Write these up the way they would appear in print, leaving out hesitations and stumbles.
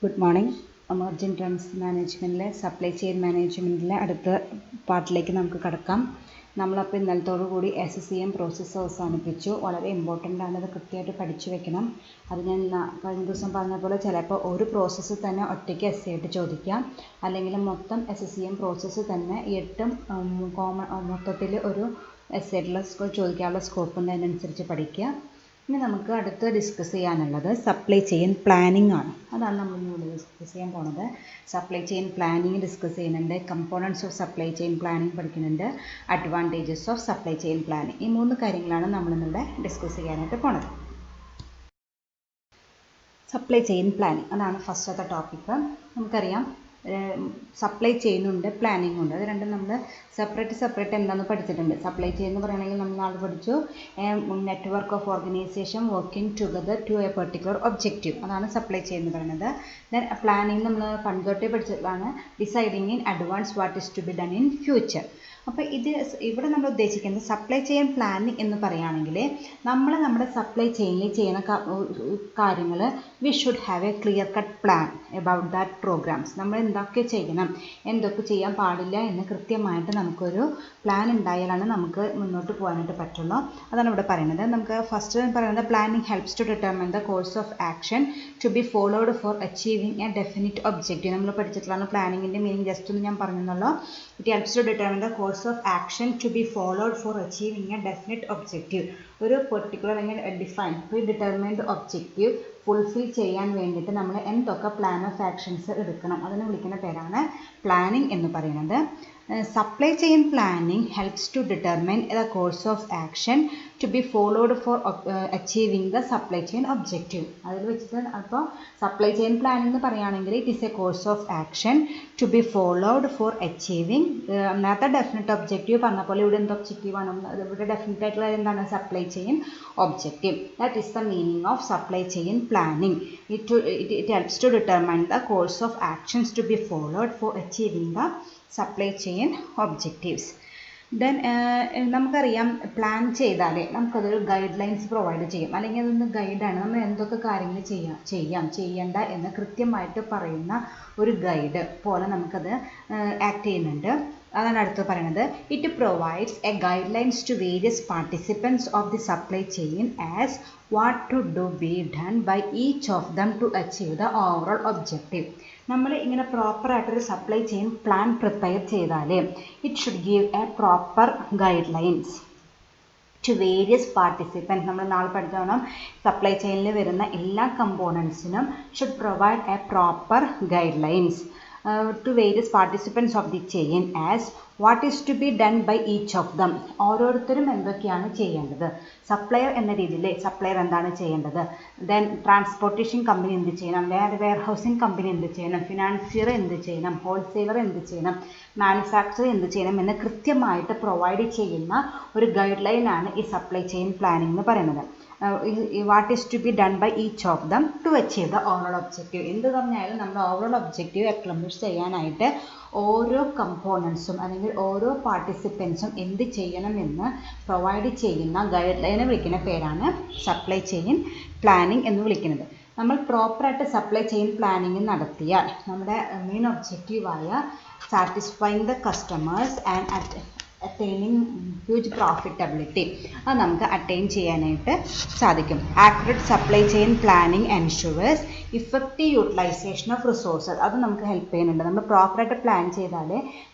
Good morning. Emerging trends മാനേജ്മെൻറ്റിലെ supply chain മാനേജ്മെൻറ്റിലെ അടുത്ത പാർട്ടിലേക്ക് നമുക്ക് കടക്കാം. നമ്മളപ്പോൾ ഇന്നലത്തോടു കൂടി SCM പ്രോസസ്സ് അവസാനിപ്പിച്ചു. വളരെ ഇമ്പോർട്ടൻ്റ് ആണ്, അത് കൃത്യമായിട്ട് പഠിച്ചു വെക്കണം. അത് ഞാൻ കഴിഞ്ഞ ദിവസം പറഞ്ഞ പോലെ ചിലപ്പോൾ ഒരു പ്രോസസ്സ് തന്നെ ഒറ്റയ്ക്ക് essay ആയിട്ട് ചോദിക്കാം, അല്ലെങ്കിൽ മൊത്തം SCM പ്രോസസ്സ് തന്നെ 8 മൊത്തത്തിൽ ഒരു essay ആയിട്ടുള്ള ചോദിക്കാനുള്ള സ്കോപ്പ് ഉണ്ട്. അതിനനുസരിച്ച് പഠിക്കുക. ഇനി നമുക്ക് അടുത്ത് ഡിസ്കസ് ചെയ്യാനുള്ളത് സപ്ലൈ ചെയിൻ പ്ലാനിംഗ് ആണ്. അതാണ് നമ്മൾ ഇവിടെ ഡിസ്കസ് ചെയ്യാൻ പോണത്. സപ്ലൈ ചെയിൻ പ്ലാനിങ് ഡിസ്കസ് ചെയ്യുന്നുണ്ട്, components of supply chain planning പഠിക്കുന്നുണ്ട്, advantages of supply chain planning. ഈ 3 കാര്യങ്ങളാണ് നമ്മളിന്നിവിടെ ഡിസ്കസ് ചെയ്യാനായിട്ട് പോണത്. സപ്ലൈ ചെയിൻ പ്ലാനിങ് അതാണ് ഫസ്റ്റത്തെ ടോപ്പിക്ക്. നമുക്കറിയാം സപ്ലൈ ചെയിനുണ്ട്, പ്ലാനിംഗ് ഉണ്ട്. അത് രണ്ടും നമ്മൾ സെപ്പറേറ്റ് എന്താണെന്ന് പഠിച്ചിട്ടുണ്ട്. സപ്ലൈ ചെയിൻ എന്ന് പറയുകയാണെങ്കിൽ നമ്മൾ നാളെ പഠിച്ചു network of organisation working together to a particular objective. അതാണ് സപ്ലൈ ചെയിൻ എന്ന് പറയുന്നത്. ദെൻ പ്ലാനിങ് നമ്മൾ പണ്ട് തൊട്ടേ പഠിച്ചിട്ടുള്ളതാണ്, deciding in advance what is to be done in future. അപ്പോൾ ഇവിടെ നമ്മൾ ഉദ്ദേശിക്കുന്നത് സപ്ലൈ ചെയിൻ പ്ലാനിങ് എന്ന് പറയുകയാണെങ്കിൽ നമ്മൾ നമ്മുടെ സപ്ലൈ ചെയിനിൽ ചെയ്യുന്ന കാര്യങ്ങൾ we should have a clear cut plan about that programmes. നമ്മൾ എന്തൊക്കെ ചെയ്യണം, എന്തൊക്കെ ചെയ്യാൻ പാടില്ല എന്ന് കൃത്യമായിട്ട് നമുക്കൊരു പ്ലാൻ ഉണ്ടായാലാണ് നമുക്ക് മുന്നോട്ട് പോകാനായിട്ട് പറ്റുള്ളൂ. അതാണ് ഇവിടെ പറയുന്നത്. നമുക്ക് ഫസ്റ്റ് പറയുന്നത് planning helps to determine the course of action to be followed for achieving a definite objective. നമ്മൾ പഠിച്ചിട്ടുള്ള പ്ലാനിങ്ങിൻ്റെ മീനിങ് ജസ്റ്റ് ഒന്ന് ഞാൻ പറഞ്ഞെന്നുള്ളൂ. It helps to determine the course of action to be followed for achieving a definite objective. ഒരു particular അല്ലെങ്കിൽ defined predetermined objective fulfil ചെയ്യാൻ വേണ്ടിയിട്ട് നമ്മൾ എന്തൊക്കെ പ്ലാൻ ഓഫ് ആക്ഷൻസ് എടുക്കണം, അതിനെ വിളിക്കുന്ന പേരാണ് പ്ലാനിങ് എന്ന് പറയുന്നത്. Supply chain planning helps to determine the course of action to be followed for achieving the supply chain objective. അതിൽ വെച്ചിട്ട് അപ്പോൾ സപ്ലൈ ചെയിൻ പ്ലാനിങ് എന്ന് പറയുകയാണെങ്കിൽ it is a course of action to be followed for achieving നേരത്തെ definite objective പറഞ്ഞ പോലെ ഇവിടെ എന്ത് ഒബ്ജക്റ്റീവ് ആണ്, ഇവിടെ ഡെഫിനറ്റ് ആയിട്ടുള്ള എന്താണ് supply chain objective. That is the meaning of supply chain planning. It helps to determine the course of actions to be followed for achieving the supply chain objectives. Then നമുക്കറിയാം plan ചെയ്താൽ നമുക്കതൊരു guide lines provide ചെയ്യും, അല്ലെങ്കിൽ അതൊന്ന് ഗൈഡാണ്. നമ്മൾ എന്തൊക്കെ കാര്യങ്ങൾ ചെയ്യണ്ട എന്ന് കൃത്യമായിട്ട് പറയുന്ന ഒരു ഗൈഡ് പോലെ നമുക്കത് ആക്ട് ചെയ്യുന്നുണ്ട്. അതാണ് അടുത്ത് പറയുന്നത്. It provides a guidelines to various participants of the supply chain as what to do be done by each of them to achieve the overall objective. നമ്മൾ ഇങ്ങനെ പ്രോപ്പറായിട്ടൊരു സപ്ലൈ ചെയിൻ പ്ലാൻ പ്രിപ്പയർ ചെയ്താൽ it should give a proper guidelines to various participants. നമ്മൾ നാളെ പഠിച്ചോണം supply ചെയിനിൽ വരുന്ന എല്ലാ കമ്പോണൻസിനും should provide a proper guidelines to various participants of the chain as what is to be done by each of them. ഓരോരുത്തരും എന്തൊക്കെയാണ് ചെയ്യേണ്ടത്, സപ്ലയർ എന്ന രീതിയിൽ സപ്ലയർ എന്താണ് ചെയ്യേണ്ടത്, ദെൻ ട്രാൻസ്പോർട്ടേഷൻ കമ്പനി എന്ത് ചെയ്യണം, വെയർ ഹൗസിംഗ് കമ്പനി എന്ത് ചെയ്യണം, ഫിനാൻഷ്യർ എന്ത് ചെയ്യണം, ഹോൾസെയിലർ എന്ത് ചെയ്യണം, മാനുഫാക്ചർ എന്ത് ചെയ്യണം എന്ന് കൃത്യമായിട്ട് പ്രൊവൈഡ് ചെയ്യുന്ന ഒരു ഗൈഡ് ലൈനാണ് ഈ സപ്ലൈ ചെയിൻ പ്ലാനിംഗ് എന്ന് പറയുന്നത്. What is to be done by each of them to achieve the overall objective. എന്ത് പറഞ്ഞാലും നമ്മുടെ ഓവറോൾ ഒബ്ജക്റ്റീവ് അക്കംപ്ലിഷ് ചെയ്യാനായിട്ട് ഓരോ കമ്പോണൻസും അല്ലെങ്കിൽ ഓരോ പാർട്ടിസിപ്പൻസും എന്ത് ചെയ്യണമെന്ന് പ്രൊവൈഡ് ചെയ്യുന്ന ഗൈഡ് ലൈനെ വിളിക്കുന്ന പേരാണ് സപ്ലൈ ചെയിൻ പ്ലാനിംഗ് എന്ന് വിളിക്കുന്നത്. നമ്മൾ പ്രോപ്പറായിട്ട് സപ്ലൈ ചെയിൻ പ്ലാനിങ് നടത്തിയാൽ നമ്മുടെ മെയിൻ ഒബ്ജക്റ്റീവായ satisfying the customers and attaining huge profitability അത് നമുക്ക് അറ്റൈൻ ചെയ്യാനായിട്ട് സാധിക്കും. Accurate supply chain planning ensures effective utilisation of resources. അത് നമുക്ക് ഹെൽപ്പ് ചെയ്യുന്നുണ്ട്. നമ്മൾ പ്രോപ്പറായിട്ട് പ്ലാൻ ചെയ്താൽ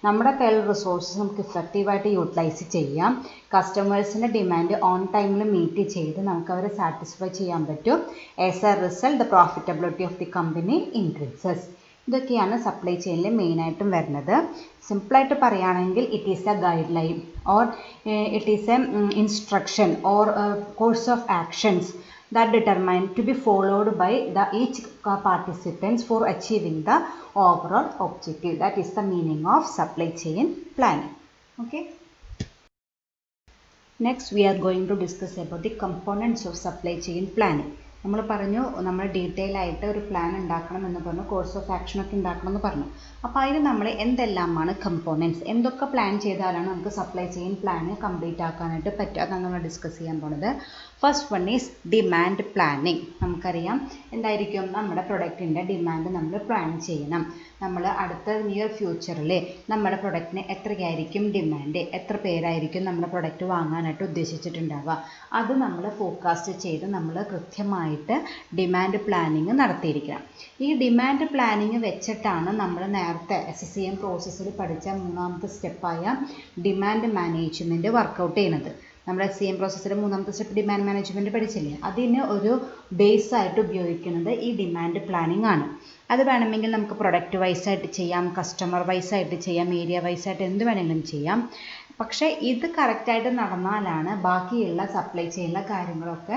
നമ്മുടെ കയ്യിൽ റിസോഴ്സസ് നമുക്ക് ഇഫക്റ്റീവായിട്ട് യൂട്ടിലൈസ് ചെയ്യാം. കസ്റ്റമേഴ്സിൻ്റെ ഡിമാൻഡ് ഓൺ ടൈമിൽ മീറ്റ് ചെയ്ത് നമുക്ക് അവരെ സാറ്റിസ്ഫൈ ചെയ്യാൻ പറ്റും. As A result the profitability of the company increases. ഇതൊക്കെയാണ് സപ്ലൈ ചെയിനിൽ മെയിനായിട്ടും വരുന്നത്. സിമ്പിളായിട്ട് പറയുകയാണെങ്കിൽ it is A guide line or it is A instruction or course of actions that determined to be followed by the each participants for achieving the overall objective. That is the meaning of supply chain planning. Okay. Next we are going to discuss about the components of supply chain planning. നമ്മൾ പറഞ്ഞു നമ്മൾ detail ആയിട്ട് ഒരു plan ഉണ്ടാക്കണം എന്ന് പറഞ്ഞു, course of action ഒക്കെ ഉണ്ടാക്കണം എന്ന് പറഞ്ഞു. അപ്പോൾ അതിന് നമ്മൾ എന്തെല്ലാമാണ് കമ്പോണൻസ്, എന്തൊക്കെ പ്ലാൻ ചെയ്താലാണ് നമുക്ക് സപ്ലൈ ചെയിൻ പ്ലാൻ കംപ്ലീറ്റ് ആക്കാനായിട്ട് പറ്റുക, അതാണ് നമ്മൾ ഡിസ്കസ് ചെയ്യാൻ പോകുന്നത്. First one is demand planning. നമുക്കറിയാം എന്തായിരിക്കും, നമ്മുടെ പ്രൊഡക്റ്റിൻ്റെ ഡിമാൻഡ് നമ്മൾ പ്ലാൻ ചെയ്യണം. നമ്മൾ അടുത്ത നിയർ ഫ്യൂച്ചറിൽ നമ്മുടെ പ്രൊഡക്റ്റിന് എത്രയായിരിക്കും ഡിമാൻഡ്, എത്ര പേരായിരിക്കും നമ്മുടെ പ്രൊഡക്റ്റ് വാങ്ങാനായിട്ട് ഉദ്ദേശിച്ചിട്ടുണ്ടാവുക, അത് നമ്മൾ ഫോർകാസ്റ്റ് ചെയ്ത് നമ്മൾ കൃത്യമായിട്ട് ഡിമാൻഡ് പ്ലാനിങ് നടത്തിയിരിക്കണം. ഈ ഡിമാൻഡ് പ്ലാനിങ് വെച്ചിട്ടാണ് നമ്മൾ നേരത്തെ SCM പ്രോസസ്സിൽ പഠിച്ച മൂന്നാമത്തെ സ്റ്റെപ്പായ ഡിമാൻഡ് മാനേജ്മെൻറ്റ് വർക്കൗട്ട് ചെയ്യുന്നത്. നമ്മുടെ SCM പ്രോസസ്സിൽ മൂന്നാമത്തെ സ്റ്റെപ്പ് ഡിമാൻഡ് മാനേജ്മെൻറ്റ് പഠിച്ചില്ലേ, അതിന് ഒരു ബേസ് ആയിട്ട് ഉപയോഗിക്കുന്നത് ഈ ഡിമാൻഡ് പ്ലാനിങ് ആണ്. അത് വേണമെങ്കിൽ നമുക്ക് പ്രൊഡക്റ്റ് വൈസായിട്ട് ചെയ്യാം, കസ്റ്റമർ വൈസായിട്ട് ചെയ്യാം, ഏരിയ വൈസായിട്ട് എന്ത് വേണമെങ്കിലും ചെയ്യാം. പക്ഷേ ഇത് കറക്റ്റായിട്ട് നടന്നാലാണ് ബാക്കിയുള്ള സപ്ലൈ ചെയ്യുന്ന കാര്യങ്ങളൊക്കെ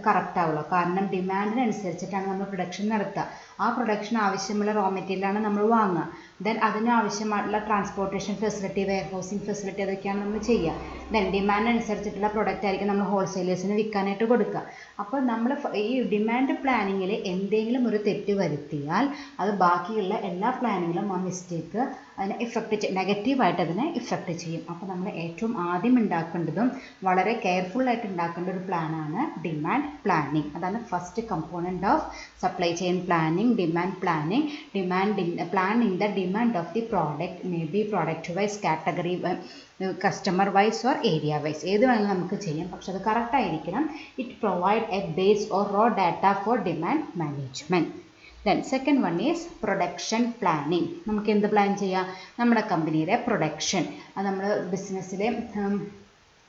കറക്റ്റ് ആവുള്ളൂ. കാരണം ഡിമാൻഡിനനുസരിച്ചിട്ടാണ് നമ്മൾ പ്രൊഡക്ഷൻ നടത്തുക. ആ പ്രൊഡക്ഷൻ ആവശ്യമുള്ള റോ മെറ്റീരിയലാണ് നമ്മൾ വാങ്ങുക. ദെൻ അതിനാവശ്യമായിട്ടുള്ള transportation facility, warehousing facility, അതൊക്കെയാണ് നമ്മൾ ചെയ്യുക. ദെൻ ഡിമാൻഡിനനുസരിച്ചിട്ടുള്ള പ്രൊഡക്റ്റ് ആയിരിക്കും നമ്മൾ ഹോൾസെയിലേഴ്സിന് വിൽക്കാനായിട്ട് കൊടുക്കുക. അപ്പോൾ നമ്മൾ ഈ ഡിമാൻഡ് പ്ലാനിങ്ങിൽ എന്തെങ്കിലും ഒരു തെറ്റ് വരുത്തിയാൽ അത് ബാക്കിയുള്ള എല്ലാ പ്ലാനിങ്ങിലും ആ മിസ്റ്റേക്ക് അതിനെ നെഗറ്റീവായിട്ട് അതിനെ ഇഫക്റ്റ് ചെയ്യും. അപ്പോൾ നമ്മൾ ഏറ്റവും ആദ്യം ഉണ്ടാക്കേണ്ടതും വളരെ കെയർഫുള്ളായിട്ട് ഉണ്ടാക്കേണ്ട ഒരു പ്ലാനാണ് ഡിമാൻഡ് പ്ലാനിങ്. അതാണ് first component of supply chain planning, demand planning. Planning the demand of the product, may be product wise, category, customer wise or area wise, ഏത് വേണമെങ്കിലും നമുക്ക് ചെയ്യാം. പക്ഷെ അത് കറക്റ്റ് ആയിരിക്കണം. It provide a base or raw data for demand management. Then second one is production planning. നമുക്ക് എന്ത് plan ചെയ്യാം, നമ്മുടെ കമ്പനിയുടെ പ്രൊഡക്ഷൻ. അത് നമ്മൾ ബിസിനസ്സിലെ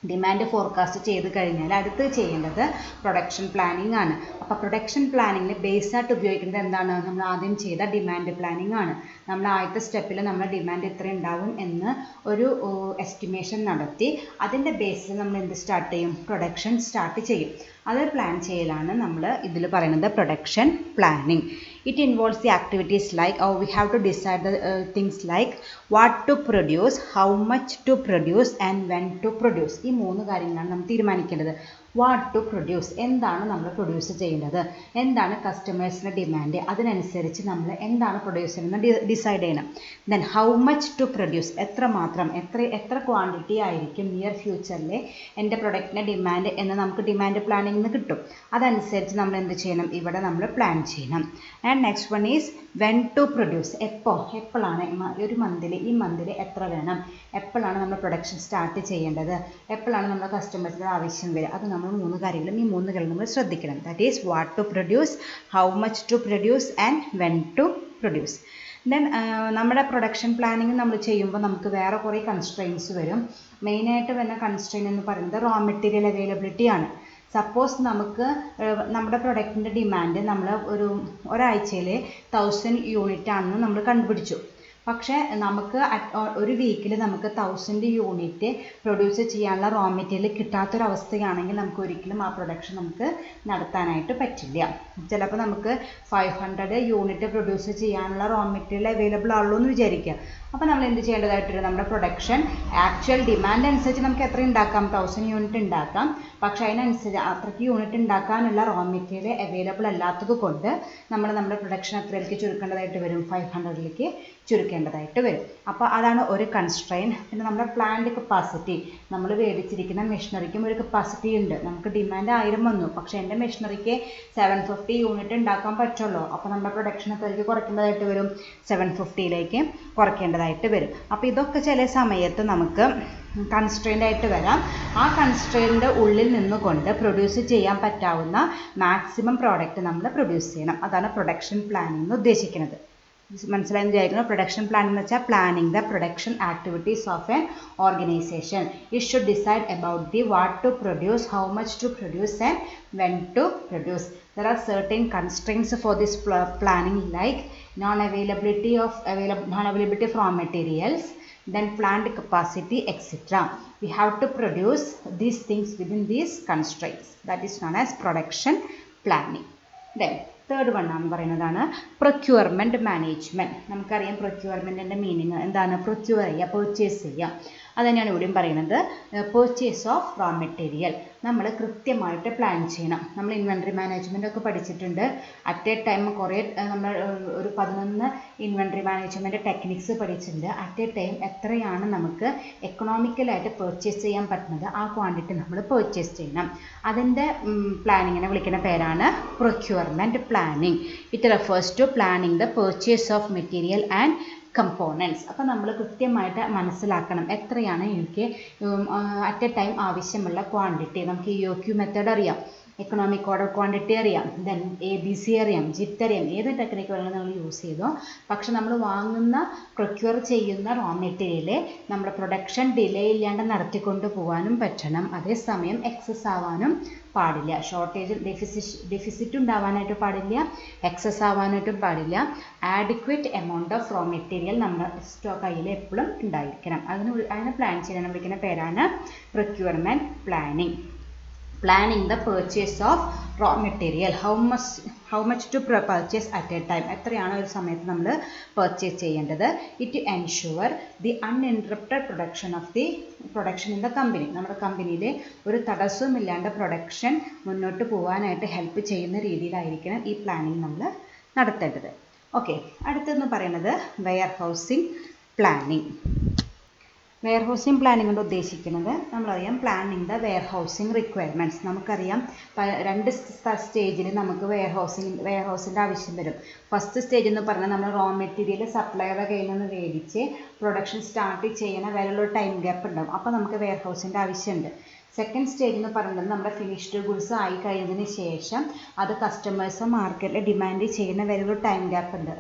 ഡിമാൻഡ് ഫോർകാസ്റ്റ് ചെയ്ത് കഴിഞ്ഞാൽ അടുത്ത് ചെയ്യേണ്ടത് പ്രൊഡക്ഷൻ പ്ലാനിങ് ആണ്. അപ്പോൾ പ്രൊഡക്ഷൻ പ്ലാനിങ്ങിന് ബേസായിട്ട് ഉപയോഗിക്കുന്നത് എന്താണ്, നമ്മൾ ആദ്യം ചെയ്ത ഡിമാൻഡ് പ്ലാനിങ് ആണ്. നമ്മൾ ആദ്യത്തെ സ്റ്റെപ്പിൽ നമ്മുടെ ഡിമാൻഡ് എത്ര ഉണ്ടാവും എന്ന് ഒരു എസ്റ്റിമേഷൻ നടത്തി അതിൻ്റെ ബേസിൽ നമ്മൾ എന്ത് സ്റ്റാർട്ട് ചെയ്യും, പ്രൊഡക്ഷൻ സ്റ്റാർട്ട് ചെയ്യും. അത് പ്ലാൻ ചെയ്യലാണ് നമ്മൾ ഇതിൽ പറയുന്നത് production planning. It involves the activities like we have to decide the things like what to produce, how much to produce and when to produce. ഈ മൂന്ന് കാര്യങ്ങളാണ് നമ്മൾ തീരുമാനിക്കേണ്ടത്. വാട്ട് ടു പ്രൊഡ്യൂസ്, എന്താണ് നമ്മൾ പ്രൊഡ്യൂസ് ചെയ്യേണ്ടത്, എന്താണ് കസ്റ്റമേഴ്സിൻ്റെ ഡിമാൻഡ്, അതിനനുസരിച്ച് നമ്മൾ എന്താണ് പ്രൊഡ്യൂസ് ചെയ്യുന്നത് ഡിസൈഡ് ചെയ്യണം. Then how much to produce, എത്രമാത്രം, എത്ര ക്വാണ്ടിറ്റി ആയിരിക്കും നിയർ ഫ്യൂച്ചറിൽ എൻ്റെ പ്രൊഡക്റ്റിൻ്റെ ഡിമാൻഡ് എന്ന് നമുക്ക് ഡിമാൻഡ് പ്ലാനിൽ നിന്ന് കിട്ടും. അതനുസരിച്ച് നമ്മൾ എന്ത് ചെയ്യണം, ഇവിടെ നമ്മൾ പ്ലാൻ ചെയ്യണം. And next one is when to produce, എപ്പോഴാണ് ഒരു മന്തിൽ, ഈ മന്തിൽ എത്ര വേണം, എപ്പോഴാണ് നമ്മൾ പ്രൊഡക്ഷൻ സ്റ്റാർട്ട് ചെയ്യേണ്ടത്, എപ്പോഴാണ് നമ്മുടെ കസ്റ്റമേഴ്സിൻ്റെ ആവശ്യം വരിക, അത് നമ്മൾ മൂന്ന് കാര്യങ്ങളും ഈ മൂന്ന് കാര്യം നമ്മൾ ശ്രദ്ധിക്കണം. That is what to produce, how much to produce and when to produce. Then നമ്മുടെ പ്രൊഡക്ഷൻ പ്ലാനിങ് നമ്മൾ ചെയ്യുമ്പോൾ നമുക്ക് വേറെ കുറേ കൺസ്ട്രെയിൻസ് വരും. മെയിനായിട്ട് വരുന്ന കൺസ്ട്രെയിൻ എന്ന് പറയുന്നത് റോ മെറ്റീരിയൽ അവൈലബിലിറ്റി ആണ്. സപ്പോസ് നമുക്ക് നമ്മുടെ പ്രൊഡക്റ്റിൻ്റെ ഡിമാൻഡ് നമ്മൾ ഒരാഴ്ചയിൽ 1000 യൂണിറ്റ് ആണെന്ന് നമ്മൾ കണ്ടുപിടിച്ചു. പക്ഷേ നമുക്ക് ഒരു വീക്കിൽ നമുക്ക് 1000 യൂണിറ്റ് പ്രൊഡ്യൂസ് ചെയ്യാനുള്ള റോ മെറ്റീരിയൽ കിട്ടാത്തൊരവസ്ഥയാണെങ്കിൽ നമുക്ക് ഒരിക്കലും ആ പ്രൊഡക്ഷൻ നമുക്ക് നടത്താനായിട്ട് പറ്റില്ല. ചിലപ്പോൾ നമുക്ക് 500 യൂണിറ്റ് പ്രൊഡ്യൂസ് ചെയ്യാനുള്ള റോ മെറ്റീരിയൽ അവൈലബിൾ ആവുള്ളൂ എന്ന് വിചാരിക്കുക. അപ്പോൾ നമ്മൾ എന്ത് ചെയ്യേണ്ടതായിട്ട് വരും, നമ്മുടെ പ്രൊഡക്ഷൻ ആക്ച്വൽ ഡിമാൻഡ് അനുസരിച്ച് നമുക്ക് എത്ര ഉണ്ടാക്കാം, 1000 യൂണിറ്റ് ഉണ്ടാക്കാം. പക്ഷേ അതിനനുസരിച്ച് അത്രയ്ക്ക് യൂണിറ്റ് ഉണ്ടാക്കാനുള്ള റോ മെറ്റീരിയൽ അവൈലബിൾ അല്ലാത്തത് കൊണ്ട് നമ്മുടെ പ്രൊഡക്ഷൻ എത്രയിലേക്ക് ചുരുക്കേണ്ടതായിട്ട് വരും, 500ലേക്ക് ചുരുക്കേണ്ടതായിട്ട് വരും. അപ്പോൾ അതാണ് ഒരു കൺസ്ട്രെയിൻ. പിന്നെ നമ്മുടെ പ്ലാന്റ് കപ്പാസിറ്റി, നമ്മൾ മേടിച്ചിരിക്കുന്ന മെഷീനറിക്കും ഒരു കപ്പാസിറ്റി ഉണ്ട്. നമുക്ക് ഡിമാൻഡ് 1000 വന്നു, പക്ഷേ എൻ്റെ മെഷീനറിക്ക് 750 യൂണിറ്റ് ഉണ്ടാക്കാൻ പറ്റുള്ളൂ. അപ്പോൾ നമ്മുടെ പ്രൊഡക്ഷൻ എത്രയ്ക്ക് കുറയ്ക്കേണ്ടതായിട്ട് വരും, 750ലേക്ക് കുറയ്ക്കേണ്ടതായിട്ട് വരും. അപ്പോൾ ഇതൊക്കെ ചില സമയത്ത് നമുക്ക് കൺസ്ട്രെയിൻ്റ് ആയിട്ട് വരാം. ആ കൺസ്ട്രെയിൻ്റെ ഉള്ളിൽ നിന്നുകൊണ്ട് പ്രൊഡ്യൂസ് ചെയ്യാൻ പറ്റാവുന്ന മാക്സിമം പ്രോഡക്റ്റ് നമ്മൾ പ്രൊഡ്യൂസ് ചെയ്യണം. അതാണ് പ്രൊഡക്ഷൻ പ്ലാനിങ് എന്ന് ഉദ്ദേശിക്കുന്നത്. മനസ്സിലായെന്ന് വിചാരിക്കുന്നു. പ്രൊഡക്ഷൻ പ്ലാൻ എന്ന് വെച്ചാൽ planning the production activities of an organization. It should decide about the what to produce, how much to produce and when to produce. There are certain constraints for this planning like non-availability of raw materials, then plant capacity, etc. We have to produce these things within these constraints. That is known as production planning. Then third one എന്ന് പറയുന്നതാണ് procurement management. നമുക്കറിയാം പ്രൊക്യൂർമെൻറ്റിൻ്റെ meaning എന്താണ്, procure ചെയ്യുക, purchase ചെയ്യുക. അത് തന്നെയാണ് ഇവിടെയും പറയുന്നത്. പർച്ചേസ് ഓഫ് റോ മെറ്റീരിയൽ നമ്മൾ കൃത്യമായിട്ട് പ്ലാൻ ചെയ്യണം. നമ്മൾ ഇൻവെൻട്രി മാനേജ്മെൻ്റ് ഒക്കെ പഠിച്ചിട്ടുണ്ട്. അറ്റ് എ ടൈം കുറേ നമ്മൾ ഒരു 11 ഇൻവെൻട്രി മാനേജ്മെൻറ്റ് ടെക്നിക്സ് പഠിച്ചിട്ടുണ്ട്. അറ്റ് എ ടൈം എത്രയാണ് നമുക്ക് എക്കണോമിക്കലായിട്ട് പർച്ചേസ് ചെയ്യാൻ പറ്റുന്നത് ആ ക്വാണ്ടിറ്റി നമ്മൾ പർച്ചേസ് ചെയ്യണം. അതിൻ്റെ പ്ലാനിങ്ങിനെ വിളിക്കുന്ന പേരാണ് procurement planning. It refers to planning the purchase of material and components. അപ്പോൾ നമ്മൾ കൃത്യമായിട്ട് മനസ്സിലാക്കണം എത്രയാണ് എനിക്ക് അറ്റ് എ ടൈം ആവശ്യമുള്ള ക്വാണ്ടിറ്റി. നമുക്ക് EOQ മെത്തേഡ് അറിയാം, എക്കണോമിക് ഓർഡർ ക്വാണ്ടിറ്റി അറിയാം, ദെൻ ABC അറിയാം, ജിറ്റ് അറിയാം, ഏത് ടെക്നിക്ക് വേണമെങ്കിലും നമ്മൾ യൂസ് ചെയ്തോ. പക്ഷെ നമ്മൾ വാങ്ങുന്ന പ്രൊക്യൂർ ചെയ്യുന്ന റോ മെറ്റീരിയൽ നമ്മുടെ പ്രൊഡക്ഷൻ ഡിലേ ഇല്ലാണ്ട് നടത്തിക്കൊണ്ട് പോകാനും പറ്റണം. അതേസമയം എക്സസ് ആവാനും പാടില്ല. ഷോർട്ടേജ് ഡെഫിസിറ്റ് ഉണ്ടാവാനായിട്ട് പാടില്ല, എക്സസ് ആവാനായിട്ടും പാടില്ല. Adequate amount of raw material നമ്മുടെ കയ്യിൽ എപ്പോഴും ഉണ്ടായിരിക്കണം. അതിനെ പ്ലാൻ ചെയ്യാൻ വിളിക്കുന്ന പേരാണ് procurement planning. Planning the purchase of raw material, how much to purchase at a time, എത്രയാണ് ഒരു സമയത്ത് നമ്മൾ പർച്ചേസ് ചെയ്യേണ്ടത്. It ensure the uninterrupted production in the company. നമ്മുടെ കമ്പനിയിൽ ഒരു തടസ്സവും ഇല്ലാണ്ട് പ്രൊഡക്ഷൻ മുന്നോട്ട് പോകാനായിട്ട് ഹെൽപ്പ് ചെയ്യുന്ന രീതിയിലായിരിക്കണം ഈ പ്ലാനിങ് നമ്മൾ നടത്തേണ്ടത്. ഓക്കെ, അടുത്തെന്ന് പറയുന്നത് warehousing planning. Warehousing planning കൊണ്ട് ഉദ്ദേശിക്കുന്നത് നമ്മളറിയാം planning the warehousing requirements. നമുക്കറിയാം 2 സ്റ്റേജിൽ നമുക്ക് വെയർ ഹൗസിൻ്റെ ആവശ്യം വരും. ഫസ്റ്റ് സ്റ്റേജ് എന്ന് പറഞ്ഞാൽ നമ്മൾ റോ മെറ്റീരിയൽ സപ്ലയറുടെ കയ്യിൽ നിന്ന് മേടിച്ച് പ്രൊഡക്ഷൻ സ്റ്റാർട്ട് ചെയ്യുന്ന വരെയുള്ള ടൈം ഗ്യാപ്പ് ഉണ്ടാവും. അപ്പോൾ നമുക്ക് വെയർ ഹൗസിൻ്റെ ആവശ്യമുണ്ട്. സെക്കൻഡ് സ്റ്റേജ് എന്ന് പറയുന്നത് നമ്മുടെ ഫിനിഷ്ഡ് ഗുഡ്സ് ആയി കഴിഞ്ഞതിന് ശേഷം അത് കസ്റ്റമേഴ്സ് മാർക്കറ്റിൽ ഡിമാൻഡ് ചെയ്യുന്ന വരെയുള്ള ടൈം ഗ്യാപ്പ് ഉണ്ട്.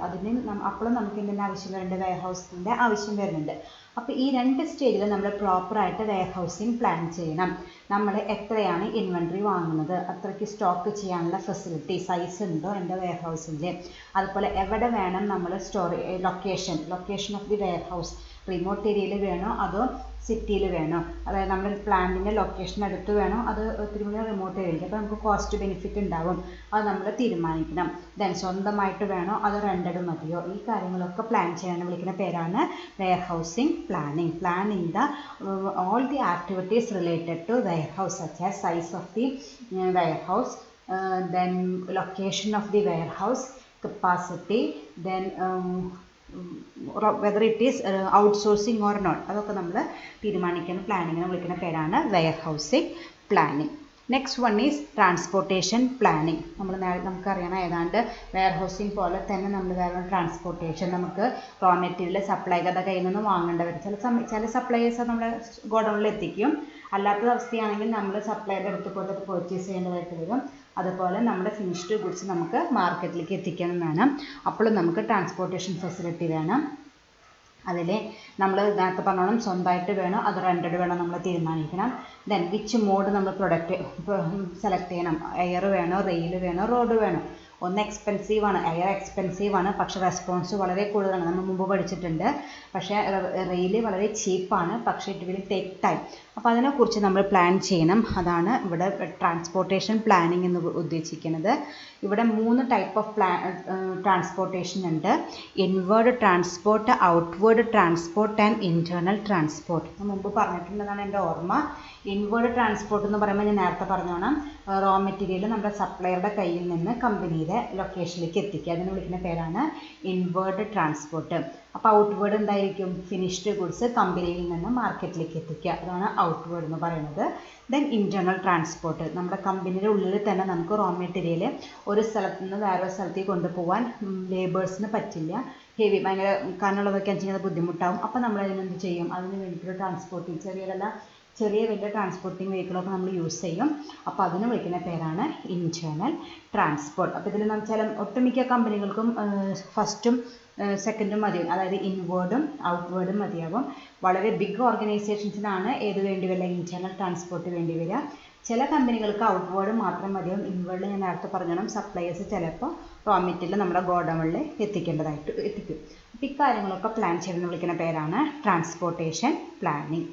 അപ്പോഴും നമുക്ക് ഇതിൻ്റെ ആവശ്യം വരുന്നുണ്ട്, വെയർ ഹൗസിൻ്റെ ആവശ്യം വരുന്നുണ്ട്. അപ്പോൾ ഈ 2 സ്റ്റേജിൽ നമ്മൾ പ്രോപ്പറായിട്ട് വെയർ ഹൗസിംഗ് പ്ലാൻ ചെയ്യണം. നമ്മൾ എത്രയാണ് ഇൻവെൻട്രി വാങ്ങുന്നത്, അത്രയ്ക്ക് സ്റ്റോക്ക് ചെയ്യാനുള്ള ഫെസിലിറ്റി സൈസ് ഉണ്ടോ എൻ്റെ വെയർ ഹൗസിൽ, അതുപോലെ എവിടെ വേണം നമ്മൾ location of the warehouse, remote ഏരിയയിൽ വേണോ അതോ സിറ്റിയിൽ വേണോ, അതായത് നമ്മുടെ പ്ലാന്റിൻ്റെ ലൊക്കേഷൻ അടുത്ത് വേണോ അത് ഒത്തിരി കൂടി റിമോട്ട് ഏരിയയിൽ. അപ്പോൾ നമുക്ക് കോസ്റ്റ് ബെനിഫിറ്റ് ഉണ്ടാവും, അത് നമ്മൾ തീരുമാനിക്കണം. ദെൻ സ്വന്തമായിട്ട് വേണോ അതോ റെൻറ്റഡ് മതിയോ, ഈ കാര്യങ്ങളൊക്കെ പ്ലാൻ ചെയ്യാൻ വിളിക്കുന്ന പേരാണ് warehousing planning. Planning the all the activities related to warehouse such as size of the warehouse, then location of the warehouse, capacity, then whether it is outsourcing or not, അതൊക്കെ നമ്മൾ തീരുമാനിക്കുന്ന പ്ലാനിങ്ങിനെ വിളിക്കുന്ന പേരാണ് warehousing planning. Next one is transportation planning. നമുക്കറിയണം ഏതാണ്ട് wear housing പോലെ തന്നെ നമ്മൾ വേറെ ട്രാൻസ്പോർട്ടേഷൻ, നമുക്ക് റോ മെറ്റീരിയൽ സപ്ലൈകളുടെ കയ്യിൽ നിന്ന് വാങ്ങേണ്ടി വരും. ചില സപ്ലൈയേഴ്സ് നമ്മുടെ ഗോഡൗണിൽ എത്തിക്കും, അല്ലാത്ത അവസ്ഥയാണെങ്കിൽ നമ്മൾ സപ്ലൈയുടെ അടുത്ത് പോയിട്ട് അത് പർച്ചേസ് ചെയ്യേണ്ടതായിട്ട് വരും. അതുപോലെ നമ്മുടെ ഫിനിഷ്ഡ് ഗുഡ്സ് നമുക്ക് മാർക്കറ്റിലേക്ക് എത്തിക്കണം വേണം. അപ്പോഴും നമുക്ക് ട്രാൻസ്പോർട്ടേഷൻ ഫെസിലിറ്റി വേണം. അതിൽ നമ്മൾ നേരത്തെ പറഞ്ഞോണം സ്വന്തമായിട്ട് വേണോ അത് റെൻറ്റഡ് വേണോ നമ്മൾ തീരുമാനിക്കണം. ദെൻ വിച്ച് മോഡ് നമ്മൾ പ്രൊഡക്റ്റ് സെലക്ട് ചെയ്യണം, എയർ വേണോ റെയിൽ വേണോ റോഡ് വേണോ. ഒന്ന് എക്സ്പെൻസീവാണ്, എയർ എക്സ്പെൻസീവാണ്, പക്ഷേ റെസ്പോൺസ് വളരെ കൂടുതലാണ്, നമ്മൾ മുമ്പ് പഠിച്ചിട്ടുണ്ട്. പക്ഷേ റെയിൽ വളരെ ചീപ്പാണ്, പക്ഷേ ഇറ്റ് വിൽ ടേക്ക് ടൈം. അപ്പോൾ അതിനെക്കുറിച്ച് നമ്മൾ പ്ലാൻ ചെയ്യണം. അതാണ് ഇവിടെ ട്രാൻസ്പോർട്ടേഷൻ പ്ലാനിങ് എന്ന് ഉദ്ദേശിക്കുന്നത്. ഇവിടെ 3 ടൈപ്പ് ഓഫ് ട്രാൻസ്പോർട്ടേഷൻ ഉണ്ട്. Inward transport, outward transport and internal transport. മുമ്പ് പറഞ്ഞിട്ടുള്ളതാണ് എൻ്റെ ഓർമ്മ. ഇൻവേർഡ് ട്രാൻസ്പോർട്ട് എന്ന് പറയുമ്പോൾ ഞാൻ നേരത്തെ പറഞ്ഞോണം റോ മെറ്റീരിയൽ നമ്മുടെ സപ്ലയറുടെ കയ്യിൽ നിന്ന് കമ്പനിയുടെ ലൊക്കേഷനിലേക്ക് എത്തിക്കുക, അതിന് വിളിക്കുന്ന പേരാണ് ഇൻവേർഡ് ട്രാൻസ്പോർട്ട്. അപ്പോൾ ഔട്ട്വേർഡ് എന്തായിരിക്കും, ഫിനിഷ്ഡ് ഗുഡ്സ് കമ്പനിയിൽ നിന്ന് മാർക്കറ്റിലേക്ക് എത്തിക്കുക, അതാണ് ഔട്ട്വേർഡ് എന്ന് പറയുന്നത്. ദെൻ ഇൻറ്റേർണൽ ട്രാൻസ്പോർട്ട്, നമ്മുടെ കമ്പനിയുടെ ഉള്ളിൽ തന്നെ നമുക്ക് റോ മെറ്റീരിയൽ ഒരു സ്ഥലത്ത് നിന്ന് വേറൊരു സ്ഥലത്തേക്ക് കൊണ്ടുപോകാൻ ലേബേഴ്സിന് പറ്റില്ല, ഭയങ്കര കനമുള്ളതൊക്കെ ചെയ്യുന്നത് ബുദ്ധിമുട്ടാവും. അപ്പോൾ നമ്മൾ അതിനെന്ത് ചെയ്യും, അതിന് വേണ്ടിയിട്ടുള്ള ട്രാൻസ്പോർട്ടിങ് ചെറിയ വലിയ ട്രാൻസ്പോർട്ടിങ് വെഹിക്കിളൊക്കെ നമ്മൾ യൂസ് ചെയ്യും. അപ്പോൾ അതിന് വിളിക്കുന്ന പേരാണ് ഇൻറ്റേർണൽ ട്രാൻസ്പോർട്ട്. അപ്പോൾ ഇതിൽ ചില ഒട്ടുമിക്ക കമ്പനികൾക്കും ഫസ്റ്റും സെക്കൻഡും മതിയാവും, അതായത് ഇൻവേർഡും ഔട്ട്വേർഡും മതിയാവും. വളരെ ബിഗ് ഓർഗനൈസേഷൻസിനാണ് ഏത് വേണ്ടി വരിക, ഇൻറ്റേർണൽ ട്രാൻസ്പോർട്ട് വേണ്ടി വരിക. ചില കമ്പനികൾക്ക് ഔട്ട്വേർഡ് മാത്രം മതിയാവും. ഇൻവേർഡ് ഞാൻ നേരത്തെ പറഞ്ഞോണം സപ്ലയേഴ്സ് ചിലപ്പോൾ റോ മെറ്റീരിയൽ നമ്മുടെ ഗോഡൗണിൽ എത്തിക്കും. അപ്പോൾ ഇക്കാര്യങ്ങളൊക്കെ പ്ലാൻ ചെയ്യുന്ന വിളിക്കുന്ന പേരാണ് transportation planning.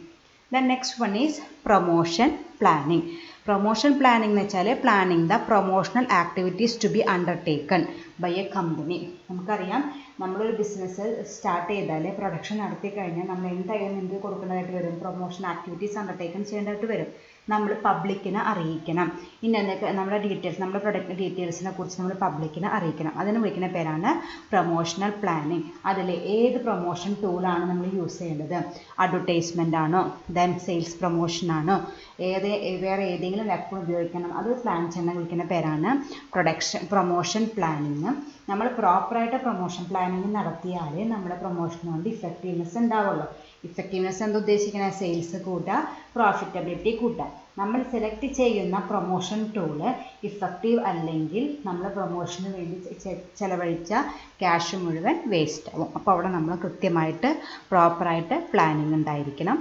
The next one is promotion planning. Promotion planning എന്ന് വെച്ചാൽ planning the promotional activities to be undertaken by a company. നമുക്കറിയാം, നമ്മളൊരു ബിസിനസ് സ്റ്റാർട്ട് ചെയ്താൽ പ്രൊഡക്ഷൻ നടത്തി കഴിഞ്ഞാൽ നമ്മൾ എന്തായാലും എന്ത് കൊടുക്കേണ്ടതായിട്ട് വരും? പ്രൊമോഷൻ ആക്ടിവിറ്റീസ് അണ്ടർടേക്കൺ ചെയ്യേണ്ടതായിട്ട് വരും. നമ്മൾ പബ്ലിക്കിനെ അറിയിക്കണം. ഇന്നൊക്കെ നമ്മുടെ ഡീറ്റെയിൽസ്, നമ്മുടെ പ്രൊഡക്റ്റ് ഡീറ്റെയിൽസിനെ കുറിച്ച് നമ്മൾ പബ്ലിക്കിനെ അറിയിക്കണം. അതിന് വിളിക്കുന്ന പേരാണ് പ്രൊമോഷണൽ പ്ലാനിങ്. അതിൽ ഏത് പ്രൊമോഷൻ ടൂളാണ് നമ്മൾ യൂസ് ചെയ്യേണ്ടത്? അഡ്വർടൈസ്മെൻ്റ് ആണോ? ദെൻ സെയിൽസ് പ്രൊമോഷൻ ആണോ? വേറെ ഏതെങ്കിലും വെപ്പൺ ഉപയോഗിക്കണം? അത് പ്ലാൻ ചെയ്യുന്ന വിളിക്കുന്ന പേരാണ് പ്രൊമോഷൻ പ്ലാനിങ്. നമ്മൾ പ്രോപ്പറായിട്ട് പ്രൊമോഷൻ പ്ലാനിങ് നടത്തിയാൽ നമ്മുടെ പ്രൊമോഷൻ കൊണ്ട് ഇഫക്റ്റീവ്നെസ് ഉണ്ടാവുള്ളൂ. ഇഫക്റ്റീവ്നെസ് എന്താ ഉദ്ദേശിക്കുന്നത്? സെയിൽസ് കൂട്ടുക, പ്രോഫിറ്റബിലിറ്റി കൂട്ടുക. നമ്മൾ സെലക്ട് ചെയ്യുന്ന പ്രൊമോഷൻ ടൂള് ഇഫക്റ്റീവ് അല്ലെങ്കിൽ നമ്മൾ പ്രൊമോഷന് വേണ്ടി ചിലവഴിച്ച ക്യാഷ് മുഴുവൻ വേസ്റ്റ് ആവും. അപ്പോൾ അവിടെ നമ്മൾ കൃത്യമായിട്ട് പ്രോപ്പറായിട്ട് പ്ലാനിങ് ഉണ്ടായിരിക്കണം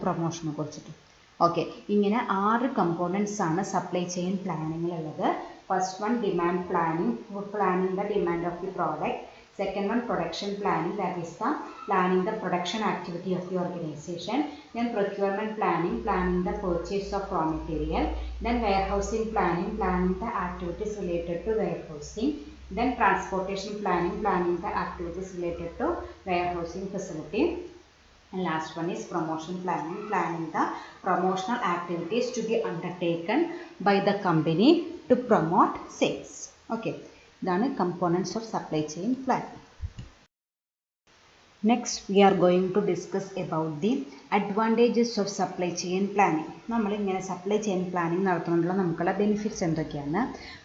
പ്രൊമോഷനെ കുറിച്ചിട്ട്. ഓക്കെ, ഇങ്ങനെ 6 കമ്പോണൻസ് ആണ് സപ്ലൈ ചെയിൻ പ്ലാനിങ്ങിലുള്ളത്. First one demand planning, planning the demand of the product. Second one, production planning, that is the planning the production activity of the organization. Then procurement planning, planning the purchase of raw material. Then warehousing planning, planning the activities related to warehousing. Then transportation planning, planning the activities related to warehousing facility. And last one is promotion planning, planning the promotional activities to be undertaken by the company to promote sales. Okay. ഇതാണ് components of supply chain plan. Next we are going to discuss about the advantages of supply chain planning. നമ്മളിങ്ങനെ supply chain planning നടത്തുന്നതുകൊണ്ടുള്ള നമുക്കുള്ള benefits എന്തൊക്കെയാണ്?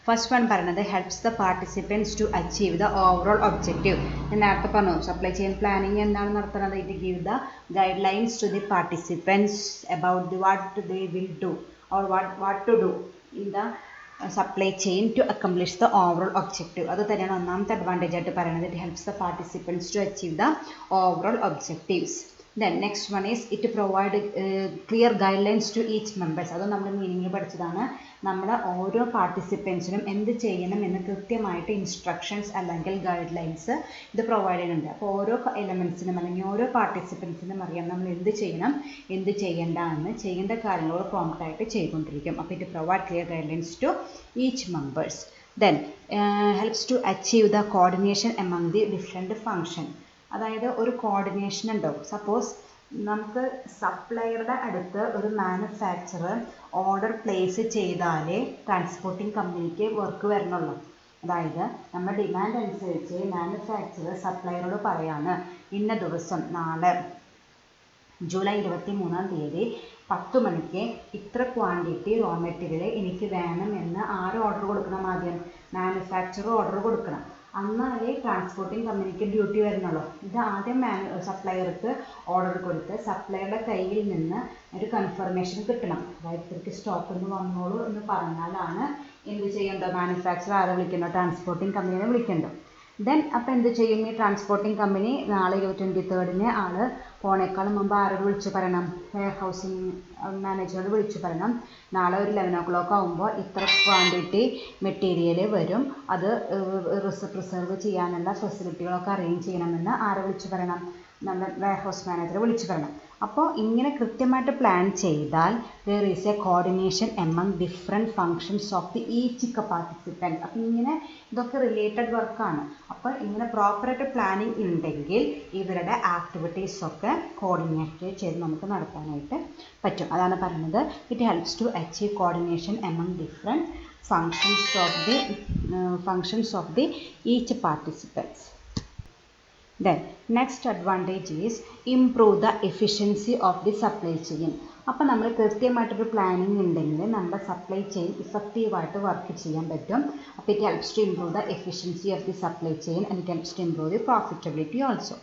First one പറയുന്നത് helps the participants to achieve the overall objective. ഞാൻ നേരത്തെ പറഞ്ഞു supply chain planning എന്താണ് നടത്തുന്നത്? It give the guidelines to the participants about the what they will do or what to do in the supply chain to accomplish the overall objective. അത് തന്നെയാണ് ഒന്നാമത്തെ advantage ആയിട്ട് പറയുന്നത്. It helps the participants to achieve the overall objectives. Then next one is it provide clear guidelines to each members. അത് നമ്മൾ മീനിങ്ങിൽ പഠിച്ചതാണ്. നമ്മുടെ ഓരോ പാർട്ടിസിപ്പൻസിനും എന്ത് ചെയ്യണം എന്ന് കൃത്യമായിട്ട് ഇൻസ്ട്രക്ഷൻസ് അല്ലെങ്കിൽ ഗൈഡ് ലൈൻസ് ഇത് പ്രൊവൈഡ് ചെയ്യുന്നുണ്ട്. അപ്പോൾ ഓരോ എലമെൻസിനും അല്ലെങ്കിൽ ഓരോ പാർട്ടിസിപ്പൻസിനും അറിയാം നമ്മൾ എന്ത് ചെയ്യണം, എന്ത് ചെയ്യേണ്ട എന്ന്, ചെയ്യേണ്ട കാര്യങ്ങൾ പ്രോംപ്റ്റായിട്ട് ചെയ്തുകൊണ്ടിരിക്കും. അപ്പോൾ ഇത് provide clear guidelines to each members. Then helps to achieve the coordination among the different function. അതായത് ഒരു കോർഡിനേഷൻ ഉണ്ടാവും. സപ്പോസ് നമുക്ക് സപ്ലയറുടെ അടുത്ത് ഒരു മാനുഫാക്ചറർ ഓർഡർ പ്ലേസ് ചെയ്താലേ ട്രാൻസ്പോർട്ടിംഗ് കമ്പനിക്ക് വർക്ക് വരണുള്ളൂ. അതായത് നമ്മുടെ ഡിമാൻഡ് അനുസരിച്ച് മാനുഫാക്ചറർ സപ്ലയറോട് പറയാണ് ഇന്ന ദിവസം നാളെ ജൂലൈ 23 10 മണിക്ക് ഇത്ര ക്വാണ്ടിറ്റി റോ മെറ്റീരിയൽ എനിക്ക് വേണം എന്ന് ആര് ഓർഡർ കൊടുക്കണം? ആദ്യം മാനുഫാക്ചറർ ഓർഡർ കൊടുക്കണം. എന്നാലേ ട്രാൻസ്പോർട്ടിംഗ് കമ്പനിക്ക് ഡ്യൂട്ടി വരുന്നുള്ളൂ. ഇത് ആദ്യം സപ്ലയർക്ക് ഓർഡർ കൊടുത്ത് സപ്ലയറുടെ കയ്യിൽ നിന്ന് ഒരു കൺഫർമേഷൻ കിട്ടണം. അതായത് ഇത്രയ്ക്ക് സ്റ്റോക്ക് ഒന്ന് വന്നോളൂ എന്ന് പറഞ്ഞാലാണ് എന്ത് ചെയ്യേണ്ടത്? മാനുഫാക്ചർ ആരെ വിളിക്കേണ്ടത്? ട്രാൻസ്പോർട്ടിംഗ് കമ്പനിയെ വിളിക്കേണ്ടത്. ദെൻ അപ്പോൾ എന്ത് ചെയ്യും? ഈ ട്രാൻസ്പോർട്ടിംഗ് കമ്പനി നാളെ 23 ആൾ പോണേക്കാളും മുമ്പ് ആരോട് വിളിച്ചു പറയണം? വെയർ ഹൗസിംഗ് മാനേജറോട് വിളിച്ചു പറയണം നാളെ ഒരു 11 o'clock ആകുമ്പോൾ ഇത്ര ക്വാണ്ടിറ്റി മെറ്റീരിയൽ വരും, അത് പ്രിസർവ് ചെയ്യാനുള്ള ഫെസിലിറ്റികളൊക്കെ അറേഞ്ച് ചെയ്യണമെന്ന് ആരെ വിളിച്ചു പറയണം? നമ്മുടെ വെയർ ഹൗസ് മാനേജറെ വിളിച്ചു പറയണം. അപ്പോൾ ഇങ്ങനെ കൃത്യമായിട്ട് പ്ലാൻ ചെയ്താൽ there is a coordination among different functions of the each participant. അപ്പോൾ ഇങ്ങനെ ഇതൊക്കെ റിലേറ്റഡ് വർക്കാണ്. അപ്പോൾ ഇങ്ങനെ പ്രോപ്പറായിട്ട് പ്ലാനിങ് ഉണ്ടെങ്കിൽ ഇവരുടെ ആക്ടിവിറ്റീസൊക്കെ കോർഡിനേറ്റ് ചെയ്ത് നമുക്ക് നടത്താനായിട്ട് പറ്റും. അതാണ് പറയുന്നത് it helps to achieve coordination among different functions of the each participants. Then next advantage is improve the efficiency of the supply chain. അപ്പോൾ നമ്മൾ കൃത്യമായിട്ടൊരു പ്ലാനിങ് ഉണ്ടെങ്കിൽ നമ്മുടെ സപ്ലൈ ചെയിൻ ഇഫക്റ്റീവായിട്ട് വർക്ക് ചെയ്യാൻ പറ്റും. അപ്പോൾ it helps to improve the efficiency of the supply chain and it helps to improve the profitability also.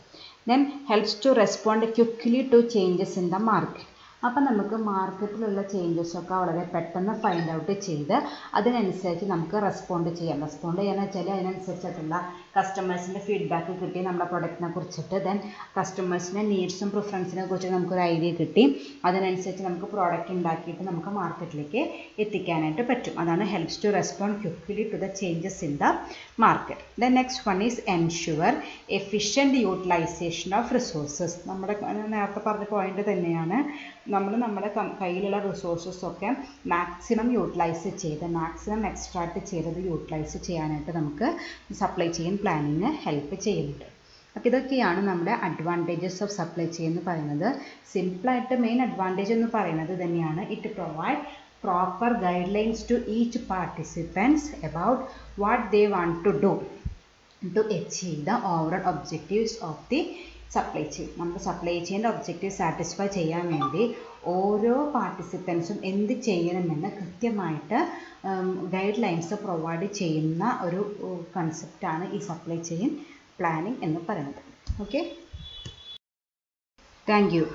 Then helps to respond quickly to changes in the market. അപ്പം നമുക്ക് മാർക്കറ്റിലുള്ള ചേഞ്ചസൊക്കെ വളരെ പെട്ടെന്ന് find out ചെയ്ത് അതിനനുസരിച്ച് നമുക്ക് റെസ്പോണ്ട് ചെയ്യാമെന്ന് വെച്ചാൽ അതിനനുസരിച്ചിട്ടുള്ള കസ്റ്റമേഴ്സിൻ്റെ ഫീഡ്ബാക്ക് കിട്ടി നമ്മുടെ പ്രൊഡക്റ്റിനെ കുറിച്ചിട്ട്. ദെൻ കസ്റ്റമേഴ്സിൻ്റെ നീഡ്സും പ്രിഫറൻസിനെ കുറിച്ച് നമുക്കൊരു ഐഡിയ കിട്ടി. അതിനനുസരിച്ച് നമുക്ക് പ്രോഡക്റ്റ് ഉണ്ടാക്കിയിട്ട് നമുക്ക് മാർക്കറ്റിലേക്ക് എത്തിക്കാനായിട്ട് പറ്റും. അതാണ് helps to respond quickly to the changes in the market. Then next one is ensure efficient utilization of resources. നമ്മുടെ നേരത്തെ പറഞ്ഞ പോയിന്റ് തന്നെയാണ്. നമ്മൾ നമ്മുടെ കയ്യിലുള്ള റിസോഴ്സസൊക്കെ മാക്സിമം യൂട്ടിലൈസ് ചെയ്ത് മാക്സിമം എക്സ്ട്രാക്ട് ചെയ്തത് യൂട്ടിലൈസ് ചെയ്യാനായിട്ട് നമുക്ക് സപ്ലൈ ചെയിൻ പ്ലാനിങ് ഹെൽപ്പ് ചെയ്യുന്നുണ്ട്. അപ്പോൾ ഇതൊക്കെയാണ് നമ്മുടെ അഡ്വാൻറ്റേജസ് ഓഫ് സപ്ലൈ ചെയിൻ എന്ന് പറയുന്നത്. സിമ്പിളായിട്ട് മെയിൻ അഡ്വാൻറ്റേജ് എന്ന് പറയുന്നത് തന്നെയാണ് it provide proper guidelines to each participants about what they want to do to achieve the overall objectives of the supply chain. നമ്മുടെ സപ്ലൈ ചെയിൻ്റെ ഒബ്ജക്റ്റീവ് സാറ്റിസ്ഫൈ ചെയ്യാൻ വേണ്ടി ഓരോ പാർട്ടിസിപ്പൻസും എന്ത് ചെയ്യണമെന്ന് കൃത്യമായിട്ട് ഗൈഡ് ലൈൻസ് പ്രൊവൈഡ് ചെയ്യുന്ന ഒരു കൺസെപ്റ്റാണ് ഈ സപ്ലൈ ചെയിൻ പ്ലാനിങ് എന്ന് പറയുന്നത്. Okay, thank you.